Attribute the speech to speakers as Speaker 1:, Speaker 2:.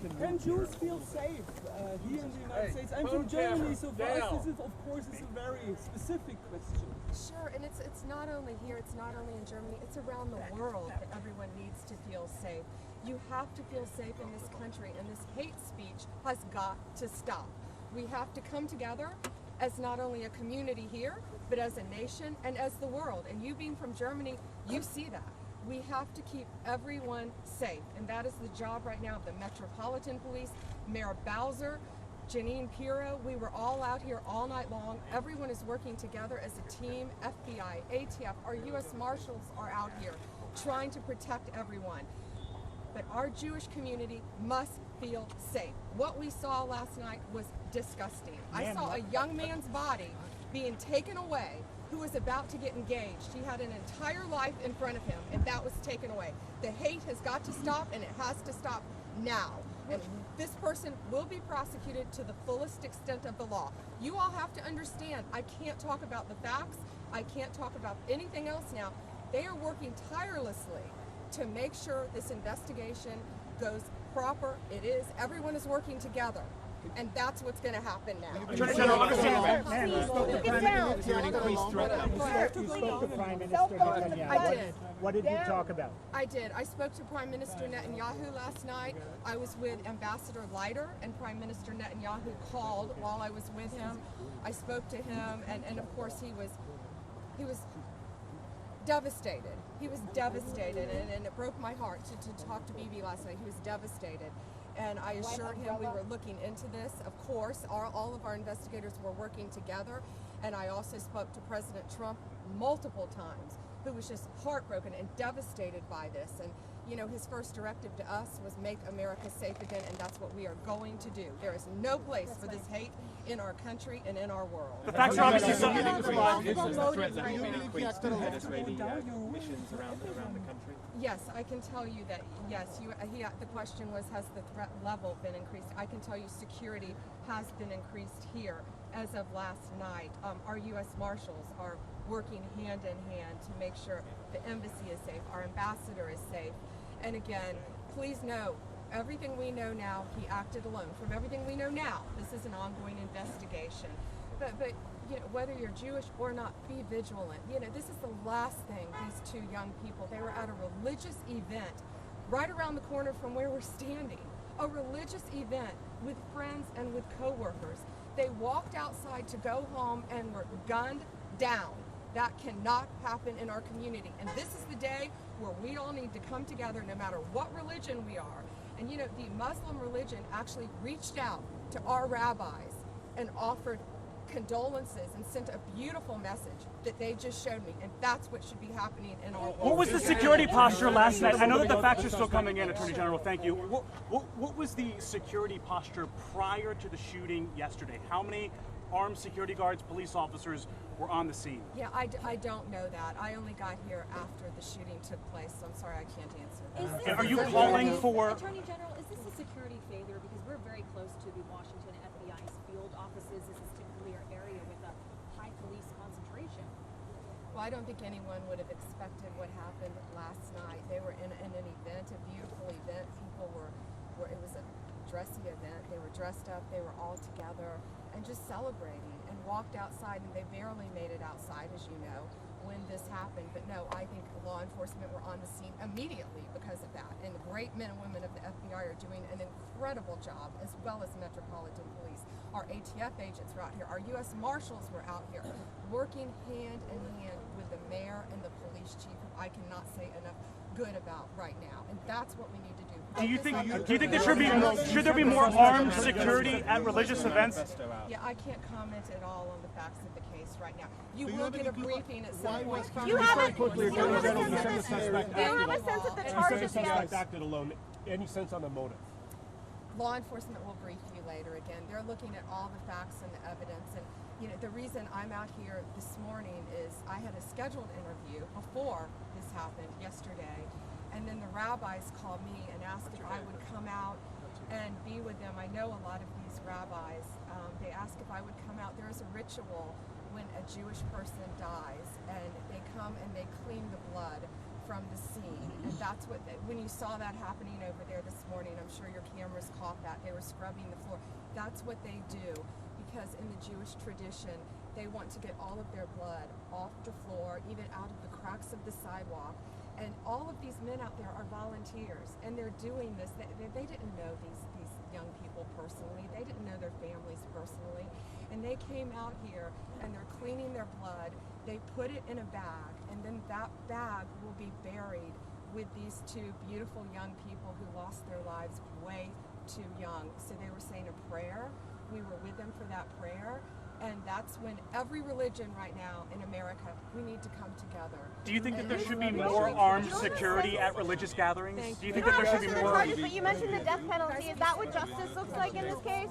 Speaker 1: Can Jews feel safe here in the United States? I'm from Germany, so for us this is, of course, a very specific question.
Speaker 2: Sure, and it's not only here, it's not only in Germany, it's around the world that everyone needs to feel safe. You have to feel safe in this country, and this hate speech has got to stop. We have to come together as not only a community here, but as a nation and as the world. And you being from Germany, you see that. We have to keep everyone safe, and that is the job right now of the Metropolitan Police, Mayor Bowser, Janine Pirro. We were all out here all night long. Everyone is working together as a team. FBI, ATF, our U.S. Marshals are out here trying to protect everyone. But our Jewish community must feel safe. What we saw last night was disgusting. I saw a young man's body being taken away who was about to get engaged. He had an entire life in front of him, and that was taken away. The hate has got to stop, and it has to stop now. And this person will be prosecuted to the fullest extent of the law. You all have to understand, I can't talk about the facts. I can't talk about anything else now. They are working tirelessly to make sure this investigation goes proper. It is. Everyone is working together. And that's what's going to happen now.
Speaker 3: Attorney General,
Speaker 2: I did.
Speaker 3: What did you talk about?
Speaker 2: I did. I spoke to Prime Minister Netanyahu last night. I was with Ambassador Leiter, and Prime Minister Netanyahu called while I was with him. I spoke to him, and of course he was devastated. He was devastated, and it broke my heart to talk to Bibi last night. He was devastated. And I assured him we were looking into this. Of course, all of our investigators were working together. And I also spoke to President Trump multiple times, who was just heartbroken and devastated by this. And, you know, his first directive to us was make America safe again, and that's what we are going to do. There is no place for this hate in our country and in our world.
Speaker 3: The facts are obviously
Speaker 4: missions around the country.
Speaker 2: Yes, I can tell you that, yes, the question was, has the threat level been increased? I can tell you security has been increased here. As of last night, our U.S. Marshals are working hand in hand to make sure the embassy is safe, our ambassador is safe. And again, please know, everything we know now, he acted alone. From everything we know now, this is an ongoing investigation. But you know, whether you're Jewish or not, be vigilant. You know, this is the last thing these two young people, they were at a religious event right around the corner from where we're standing. A religious event with friends and with co-workers. They walked outside to go home and were gunned down. That cannot happen in our community. And this is the day where we all need to come together no matter what religion we are. And you know, the Muslim religion actually reached out to our rabbis and offered condolences and sent a beautiful message that they just showed me, and that's what should be happening in our world.
Speaker 3: What was the security posture last night? I know that the facts are still coming in, Attorney General, thank you. What was the security posture prior to the shooting yesterday? How many armed security guards, police officers were on the scene?
Speaker 2: Yeah, I don't know that. I only got here after the shooting took place, so I'm sorry I can't answer that.
Speaker 3: And are you calling for...
Speaker 5: Attorney General, is this a security failure? Because we're very close to the Washington FBI's field offices. This is typically our area with a high police concentration.
Speaker 2: Well, I don't think anyone would have expected what happened last night. They were in an event, a beautiful event. People were it was a dressy event. They were dressed up, they were all together and just celebrating, and walked outside, and they barely made it outside, as you know, when this happened. But no, I think law enforcement were on the scene immediately because of that. And the great men and women of the FBI are doing an incredible job, as well as Metropolitan Police. Our ATF agents were out here. Our U.S. Marshals were out here working hand in hand with the mayor and the police chief, who I cannot say enough good about right now. And that's what we need to do.
Speaker 3: Do you think there should there be more armed security at religious events?
Speaker 2: Yeah, I can't comment at all on the facts of the case right now. You will get a briefing at some point.
Speaker 5: Do you have a sense that the charges
Speaker 6: acted alone? Any sense on the motive?
Speaker 2: Law enforcement will brief you later. Again, they're looking at all the facts and the evidence. And you know, the reason I'm out here this morning is I had a scheduled interview before this happened yesterday. And then the rabbis called me and asked if I would come out and be with them. I know a lot of these rabbis. They asked if I would come out. There is a ritual when a Jewish person dies, and they come and they clean the blood from the scene. And that's what, when you saw that happening over there this morning, I'm sure your cameras caught taught that. They were scrubbing the floor. That's what they do, because in the Jewish tradition, they want to get all of their blood off the floor, even out of the cracks of the sidewalk. And all of these men out there are volunteers, and they're doing this. They didn't know these young people personally. They didn't know their families personally. And they came out here, and they're cleaning their blood. They put it in a bag, and then that bag will be buried with these two beautiful young people who lost their lives way too young. So they were saying a prayer. We were with them for that prayer. And that's when every religion right now in America, we need to come together.
Speaker 3: Do you think that there should be more armed security at religious gatherings? Do you think that there should be more?
Speaker 4: But you mentioned the death penalty. Is that what justice looks like in this case?